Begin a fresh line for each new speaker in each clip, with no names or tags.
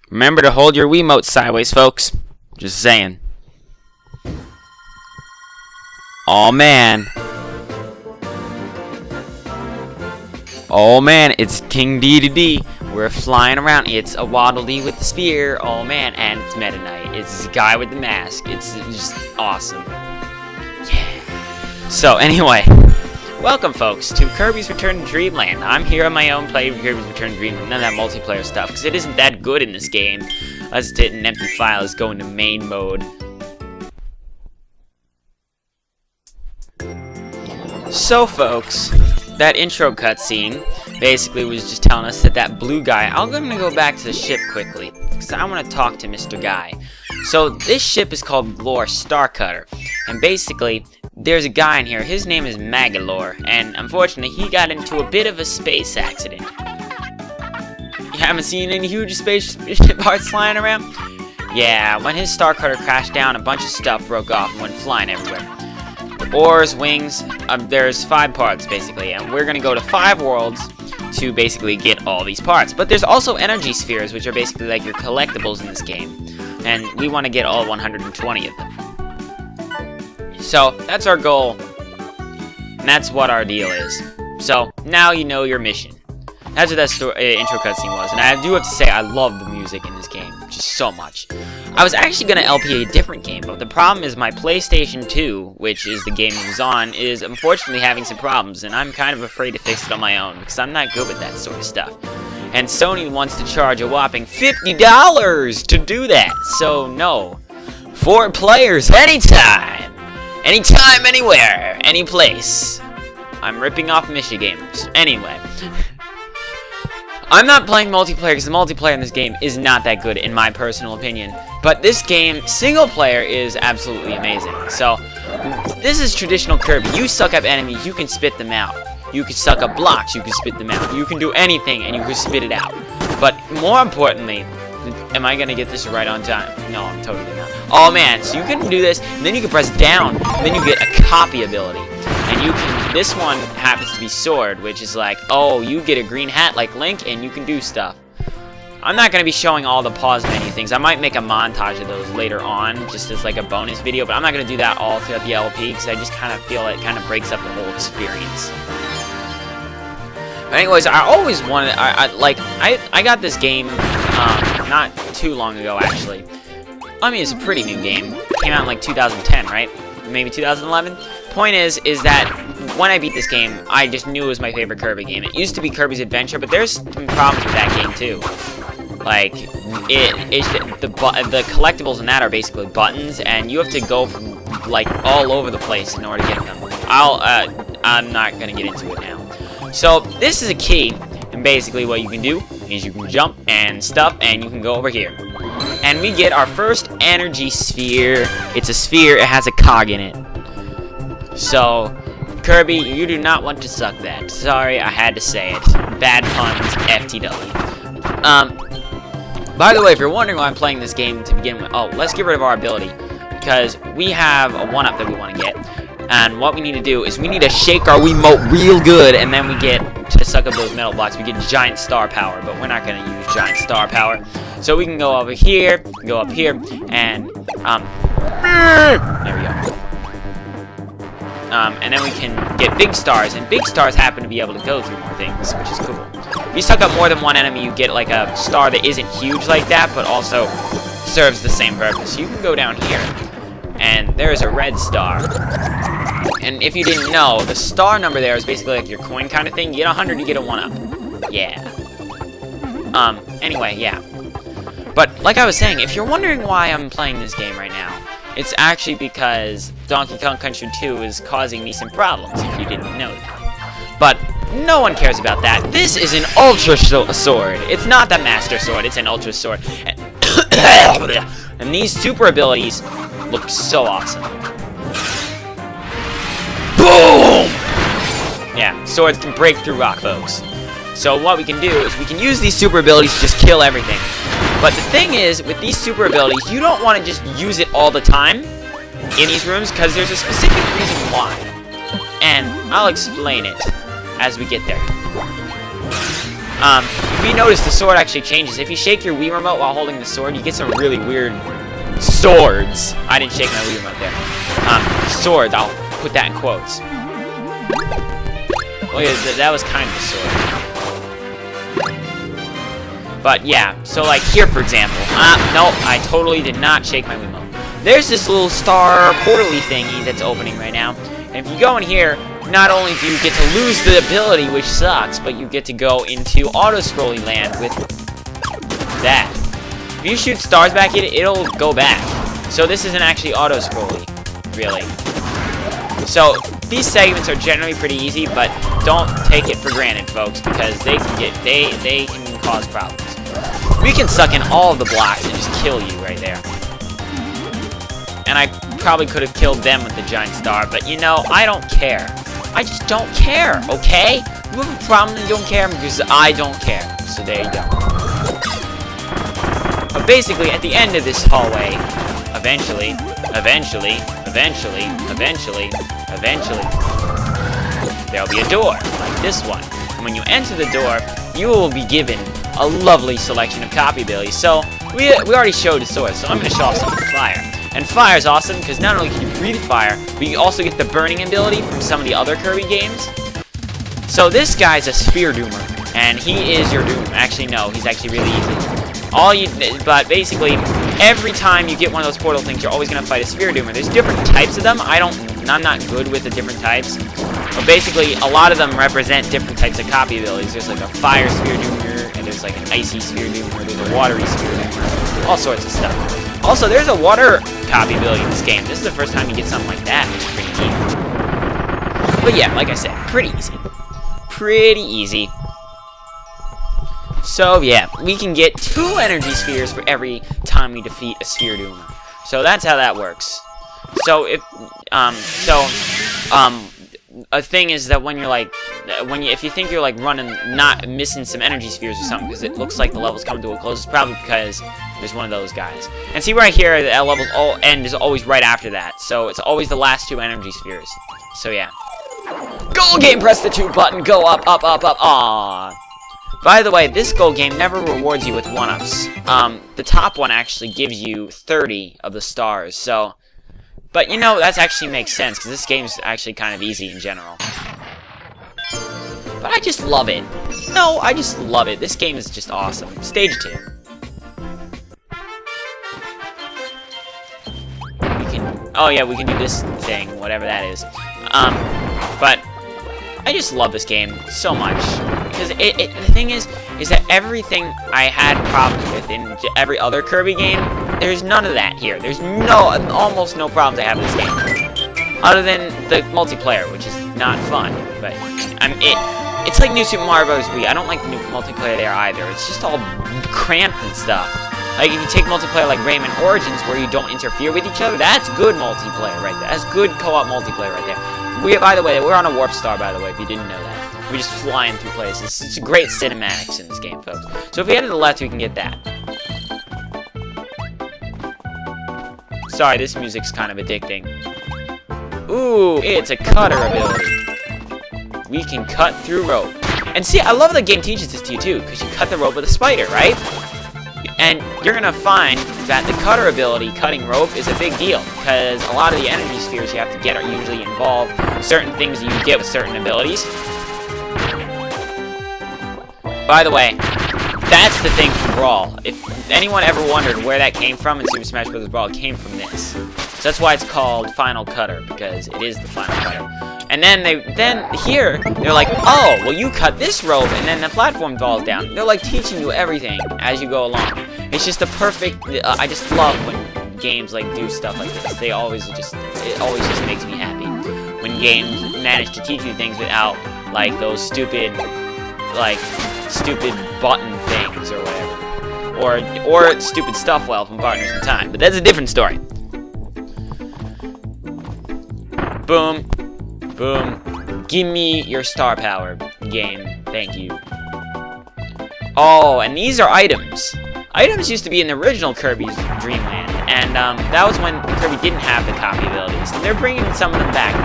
Remember to hold your Wiimote sideways, folks. Just saying. Oh man. Oh man, it's King D. We're flying around. It's a Waddle Dee with the spear. Oh man, and it's Meta Knight. It's the guy with the mask. It's just awesome. Yeah. So anyway, welcome folks to Kirby's Return to Dreamland. I'm here on my own playing Kirby's Return to Dreamland. None of that multiplayer stuff, because it isn't that good in this game. Let's hit an empty file. Let's go into main mode. So folks, that intro cutscene basically was just telling us that that blue guy, I'm going to go back to the ship quickly, because I want to talk to Mr. Guy. So this ship is called Magolor Starcutter, and basically there's a guy in here, his name is Magolor, and unfortunately he got into a bit of a space accident. You haven't seen any huge spaceship parts flying around? Yeah, when his Starcutter crashed down, a bunch of stuff broke off and went flying everywhere. Oars, wings, there's 5 parts basically, and we're gonna go to 5 worlds to basically get all these parts. But there's also energy spheres, which are basically like your collectibles in this game, and we want to get all 120 of them. So that's our goal, and that's what our deal is. So now you know your mission. That's what that intro cutscene was, and I do have to say I love the music in this game just so much. I was actually going to LP a different game, but the problem is my PlayStation 2, which is the game it was on, is unfortunately having some problems, and I'm kind of afraid to fix it on my own, because I'm not good with that sort of stuff. And Sony wants to charge a whopping $50 to do that, so no. 4 players, anytime! Anytime, anywhere, any place. I'm ripping off Michigamers. Anyway. I'm not playing multiplayer because the multiplayer in this game is not that good in my personal opinion. But this game, single player, is absolutely amazing. So, this is traditional Kirby. You suck up enemies, you can spit them out. You can suck up blocks, you can spit them out. You can do anything and you can spit it out. But more importantly, am I gonna get this right on time? No, I'm totally not. Oh man, so you can do this, and then you can press down, and then you get a copy ability. And you can, this one happens to be sword, which is like, oh, you get a green hat like Link, and you can do stuff. I'm not going to be showing all the pause menu things. I might make a montage of those later on, just as like a bonus video, but I'm not going to do that all throughout the LP, because I just kind of feel it kind of breaks up the whole experience. But anyways, I always wanted, I got this game, not too long ago, actually. I mean, it's a pretty new game. It came out in like 2010, right? Maybe 2011? Point is that when I beat this game, I just knew it was my favorite Kirby game. It used to be Kirby's Adventure, but there's some problems with that game too. Like, the collectibles in that are basically buttons, and you have to go from, like, all over the place in order to get them. I'm not gonna get into it now. So this is a key, and basically what you can do is you can jump and stuff, and you can go over here. And we get our first energy sphere. It's a sphere, it has a cog in it. So, Kirby, you do not want to suck that. Sorry, I had to say it. Bad puns, FTW. By the way, if you're wondering why I'm playing this game to begin with, oh, let's get rid of our ability. Because we have a 1-up that we want to get. And what we need to do is we need to shake our Wiimote real good, and then we get to suck up those metal blocks. We get giant star power, but we're not going to use giant star power. So we can go over here, go up here, and there we go. And then we can get big stars, and big stars happen to be able to go through more things, which is cool. If you suck up more than one enemy, you get like a star that isn't huge like that, but also serves the same purpose. You can go down here, and there's a red star. And if you didn't know, the star number there is basically like your coin kind of thing. You get 100, you get a 1-up. Yeah. Anyway, yeah. But, like I was saying, if you're wondering why I'm playing this game right now, it's actually because Donkey Kong Country 2 is causing me some problems, if you didn't know that. But no one cares about that. This is an Ultra Sword. It's not the Master Sword, it's an Ultra Sword. And these super abilities look so awesome. Boom! Yeah, swords can break through rock, folks. So what we can do is we can use these super abilities to just kill everything. But the thing is, with these super abilities, you don't want to just use it all the time in these rooms, because there's a specific reason why. And I'll explain it as we get there. If you notice, the sword actually changes. If you shake your Wii remote while holding the sword, you get some really weird swords. I didn't shake my Wii remote there. Swords, I'll put that in quotes. Oh yeah, that was kind of a sword. But yeah, so like here for example, no, I totally did not shake my Wiimote. There's this little star portal-y thingy that's opening right now, and if you go in here, not only do you get to lose the ability, which sucks, but you get to go into auto-scrolling land with that. If you shoot stars back at it, it'll go back. So this isn't actually auto-scrolling, really. So these segments are generally pretty easy, but don't take it for granted, folks, because they can cause problems. We can suck in all of the blocks and just kill you right there. And I probably could have killed them with the giant star, but you know, I don't care. I just don't care, okay? You have a problem and you don't care because I don't care. So there you go. But basically, at the end of this hallway, eventually, there'll be a door, like this one. And when you enter the door, you will be given a lovely selection of copy abilities. So, we already showed the sword, so I'm going to show off some of the fire. And fire is awesome, because not only can you breathe fire, but you also get the burning ability from some of the other Kirby games. So this guy's a Sphere Doomer, and he is your doom. Actually, no, he's actually really easy. But basically, every time you get one of those portal things, you're always going to fight a Sphere Doomer. There's different types of them. I'm not good with the different types. But basically, a lot of them represent different types of copy abilities. There's like a fire Sphere Doomer, and there's like an icy Sphere Doomer, there's a watery Sphere Doomer, all sorts of stuff. Also, there's a water copy ability in this game. This is the first time you get something like that, which is pretty neat. But yeah, like I said, pretty easy. Pretty easy. So yeah, we can get 2 energy spheres for every time we defeat a Sphere Doomer. So that's how that works. So if a thing is that when you're like, if you think you're like not missing some energy spheres or something, because it looks like the level's coming to a close, it's probably because there's one of those guys. And see right here, the level's end is always right after that, so it's always the last 2 energy spheres. So yeah. Goal game, press the 2 button, go up, up, up, up, aww. By the way, this goal game never rewards you with 1-ups. The top one actually gives you 30 of the stars, so... But, you know, that actually makes sense, because this game's actually kind of easy in general. But I just love it. No, I just love it. This game is just awesome. Stage 2. Oh yeah, we can do this thing, whatever that is. But I just love this game so much. Because the thing is that everything I had problems with in every other Kirby game, there's none of that here. There's almost no problems I have in this game. Other than the multiplayer, which is not fun. But it's like New Super Mario Bros. Wii. I don't like the new multiplayer there either. It's just all cramped and stuff. Like, if you take multiplayer like Rayman Origins, where you don't interfere with each other, that's good multiplayer right there. That's good co-op multiplayer right there. By the way, we're on a warp star, by the way, if you didn't know that. We're just flying through places. It's great cinematics in this game, folks. So if we head to the left, we can get that. Sorry, this music's kind of addicting. Ooh, it's a cutter ability. We can cut through rope. And see, I love that the game teaches this to you, too, because you cut the rope with a spider, right? And you're going to find that the cutter ability, cutting rope, is a big deal, because a lot of the energy spheres you have to get are usually involve certain things you get with certain abilities. By the way, that's the thing from Brawl. If anyone ever wondered where that came from in Super Smash Bros. Brawl, it came from this. So that's why it's called Final Cutter, because it is the Final Cutter. And then here, they're like, oh, well you cut this rope, and then the platform falls down. They're like teaching you everything as you go along. It's just the perfect, I just love when games like do stuff like this. It always just makes me happy. When games manage to teach you things without, like, those stupid button things or whatever. Or stupid stuff from Partners in Time. But that's a different story. Boom. Boom. Give me your star power, game. Thank you. Oh, and these are items. Items used to be in the original Kirby's Dreamland, and that was when Kirby didn't have the copy abilities. And they're bringing some of them back.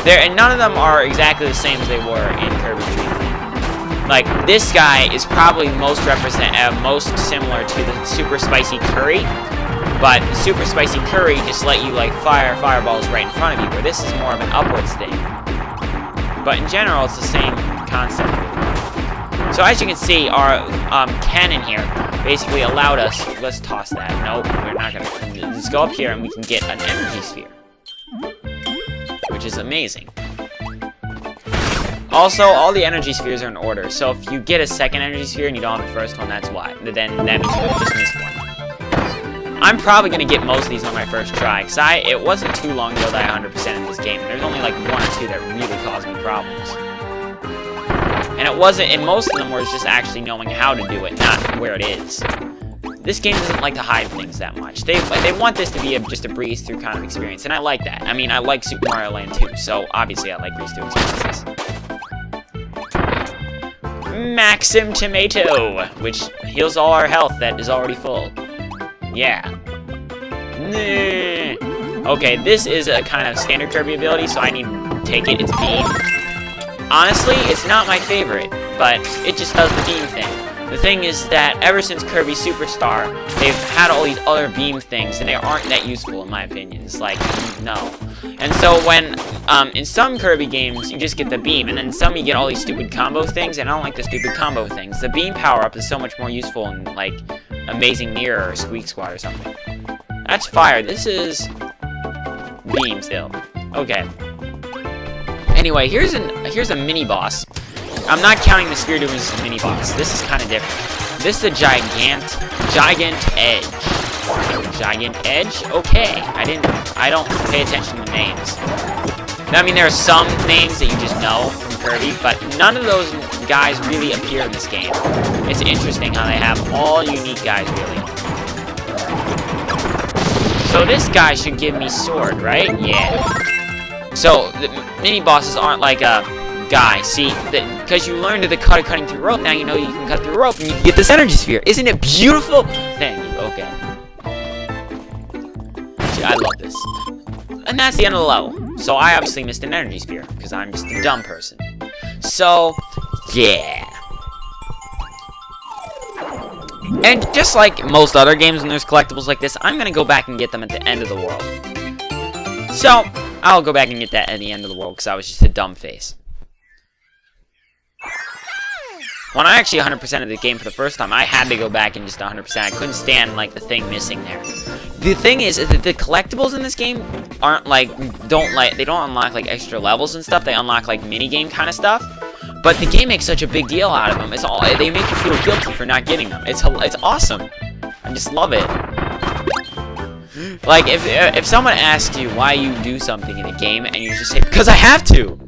And none of them are exactly the same as they were in Kirby's Dreamland. Like, this guy is probably most similar to the Super Spicy Curry, but Super Spicy Curry just let you, like, fire fireballs right in front of you, where this is more of an upwards thing. But in general, it's the same concept. So as you can see, our cannon here basically allowed us... Let's toss that. Nope, we're not going to... Let's go up here and we can get an energy sphere. Which is amazing. Also, all the energy spheres are in order, so if you get a second energy sphere and you don't have the first one, that's why. Then that means you just missed one. I'm probably going to get most of these on my first try, because it wasn't too long ago that I 100% in this game, and there's only like one or two that really caused me problems. And most of them was just actually knowing how to do it, not where it is. This game doesn't like to hide things that much. They want this to be just a breeze through kind of experience, and I like that. I mean, I like Super Mario Land 2, so obviously I like breeze through experiences. Maxim Tomato, which heals all our health that is already full. Yeah. Okay, this is a kind of standard Kirby ability, so I need to take it. It's Beam. Honestly, it's not my favorite, but it just does the beam thing. The thing is that ever since Kirby Superstar, they've had all these other beam things, and they aren't that useful in my opinion. It's like, no. And so when, in some Kirby games, you just get the beam, and then some you get all these stupid combo things, and I don't like the stupid combo things. The beam power-up is so much more useful in, like, Amazing Mirror or Squeak Squad or something. That's fire. This is beam still. Okay. Anyway, here's a mini-boss. I'm not counting the Sphere Doom as a mini-boss. This is kind of different. This is a Gigant Edge. Gigant Edge? Okay. I don't pay attention to names. I mean, there are some names that you just know from Kirby, but none of those guys really appear in this game. It's interesting how they have all unique guys, really. So this guy should give me sword, right? Yeah. So, the mini-bosses aren't like a guy. See, because you learned the cutting through rope, now you know you can cut through rope and you can get this energy sphere. Isn't it beautiful? Thank you. Okay. See, I love this. And that's the end of the level. So I obviously missed an energy sphere, because I'm just a dumb person. So, yeah. And just like most other games when there's collectibles like this, I'm going to go back and get them at the end of the world. So, I'll go back and get that at the end of the world, because I was just a dumb face. When I actually 100%ed the game for the first time, I had to go back and just 100%. I couldn't stand, like, the thing missing there. The thing is that the collectibles in this game aren't, like, they don't unlock, like, extra levels and stuff. They unlock, like, mini-game kind of stuff. But the game makes such a big deal out of them. They make you feel guilty for not getting them. It's awesome. I just love it. Like, if someone asks you why you do something in a game, and you just say, because I have to!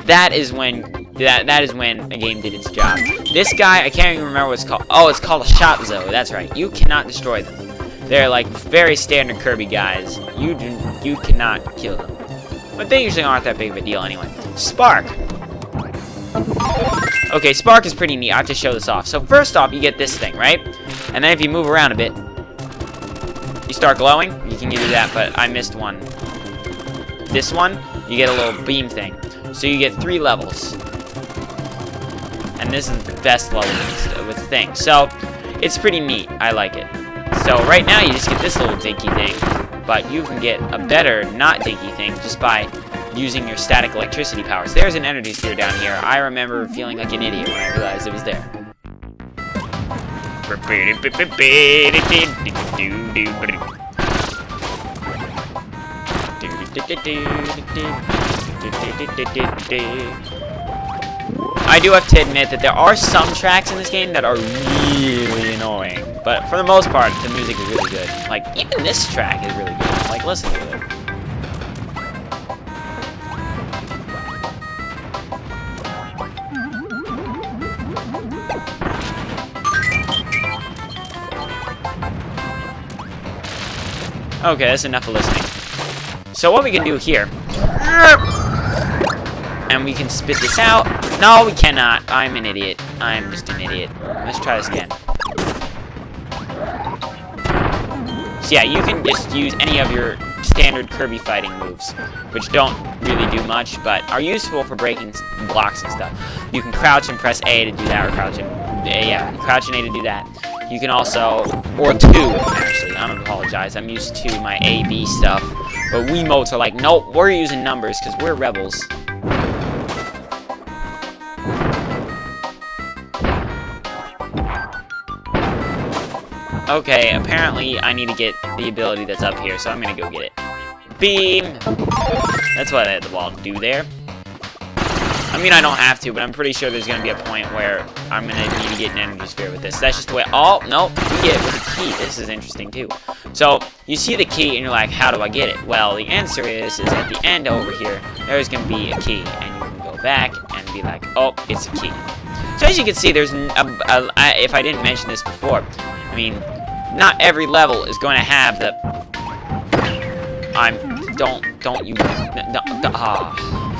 that is when a game did its job. This guy, I can't even remember what it's called. Oh, it's called a shot zoo. That's right. You cannot destroy them. They're like very standard Kirby guys. You cannot kill them. But they usually aren't that big of a deal anyway. Spark. Okay, Spark is pretty neat. I have to show this off. So first off, you get this thing, right? And then if you move around a bit, you start glowing. You can do that, but I missed one. This one, you get a little beam thing. So you get 3 levels. And this is the best level with the thing. So, it's pretty neat. I like it. So right now you just get this little dinky thing. But you can get a better, not dinky thing just by using your static electricity powers. There's an energy sphere down here. I remember feeling like an idiot when I realized it was there. I do have to admit that there are some tracks in this game that are really annoying, but for the most part, the music is really good. Like, even this track is really good. Like, listen to it. Okay, that's enough of listening. So what we can do here, and we can spit this out. No, we cannot. I'm an idiot. I'm just an idiot. Let's try this again. So yeah, you can just use any of your standard Kirby fighting moves, which don't really do much, but are useful for breaking blocks and stuff. You can crouch and press A to do that, or crouch and crouch and A to do that. You can also, or 2, actually, I don't apologize, I'm used to my A, B stuff, but Wiimotes are like, nope, we're using numbers, because we're rebels. Okay, apparently I need to get the ability that's up here, so I'm gonna go get it. Beam! That's what I had the wall do there. I mean, I don't have to, but I'm pretty sure there's gonna be a point where I'm gonna need to get an energy sphere with this. That's just the way. Oh, no, you get it with a key. This is interesting, too. So, you see the key, and you're like, how do I get it? Well, the answer is at the end over here, there's gonna be a key, and you can go back and be like, oh, it's a key. So, as you can see, there's, if I didn't mention this before, I mean, not every level is going to have the,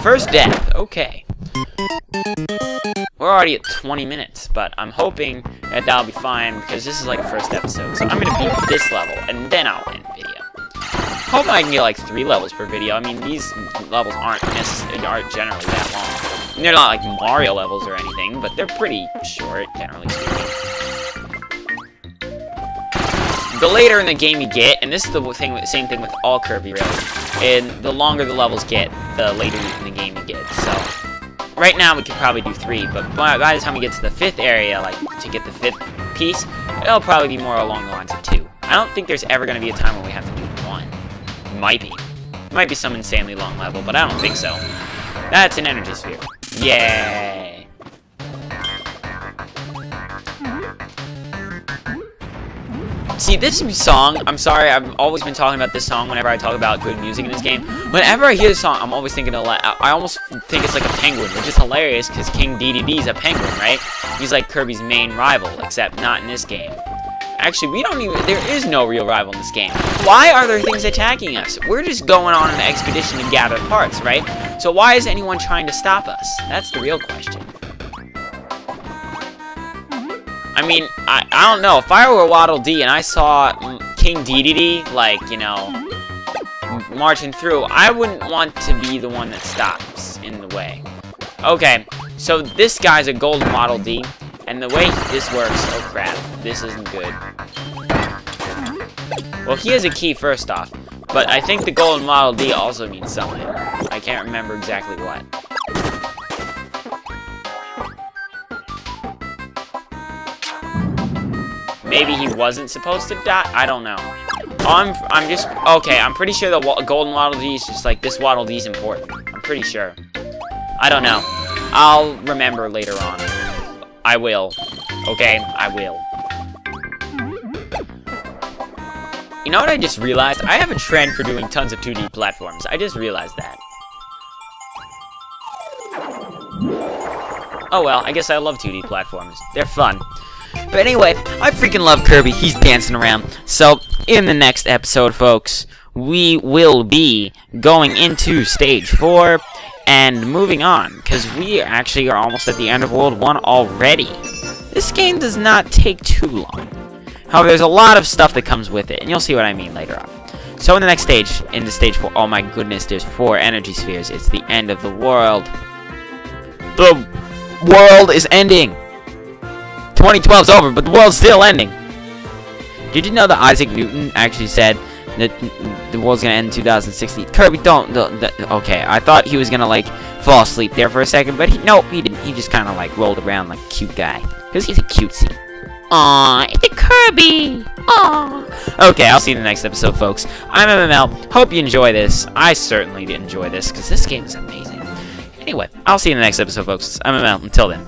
first death, okay. We're already at 20 minutes, but I'm hoping that that'll be fine, because this is like the first episode, so I'm going to beat this level, and then I'll end the video. Hoping I can get like 3 levels per video. I mean, these levels aren't generally that long. They're not like Mario levels or anything, but they're pretty short, generally speaking. The later in the game you get, and this is the same thing with all Kirby really, and the longer the levels get, the later in the game you get. So, right now we could probably do 3, but by the time we get to the 5th area, like to get the 5th piece, it'll probably be more along the lines of 2. I don't think there's ever going to be a time when we have to do 1. Might be. Might be some insanely long level, but I don't think so. That's an energy sphere. Yay! See, this song, I'm sorry, I've always been talking about this song whenever I talk about good music in this game. Whenever I hear this song, I'm always thinking I almost think it's like a penguin, which is hilarious because King DDD is a penguin, right? He's like Kirby's main rival, except not in this game. Actually, there is no real rival in this game. Why are there things attacking us? We're just going on an expedition to gather parts, right? So why is anyone trying to stop us? That's the real question. I mean, I don't know. If I were Waddle Dee and I saw King DDD, like, you know, marching through, I wouldn't want to be the one that stops in the way. Okay, so this guy's a golden Waddle Dee, and the way this works, oh crap, this isn't good. Well, he has a key first off, but I think the golden Waddle Dee also means something. I can't remember exactly what. Maybe he wasn't supposed to die? I don't know. Oh, I'm pretty sure the golden Waddle Dee is just like, this Waddle Dee's important. I'm pretty sure. I don't know. I'll remember later on. I will. Okay, I will. You know what I just realized? I have a trend for doing tons of 2D platforms. I just realized that. Oh well, I guess I love 2D platformers. They're fun. But anyway, I freaking love Kirby. He's dancing around. So, in the next episode, folks, we will be going into Stage 4 and moving on, because we actually are almost at the end of World 1 already. This game does not take too long. However, there's a lot of stuff that comes with it, and you'll see what I mean later on. So in the next stage, into Stage 4, oh my goodness, there's 4 energy spheres. It's the end of the world. The world is ending. 2012's over, but the world's still ending. Did you know that Isaac Newton actually said that the world's gonna end in 2060? Kirby, don't okay, I thought he was gonna, like, fall asleep there for a second, but he didn't. He just kind of, like, rolled around like a cute guy. Because he's a cutesy. Aww, it's a Kirby! Aww! Okay, I'll see you in the next episode, folks. I'm MML. Hope you enjoy this. I certainly did enjoy this, because this game is amazing. Anyway, I'll see you in the next episode, folks. I'm MML. Until then.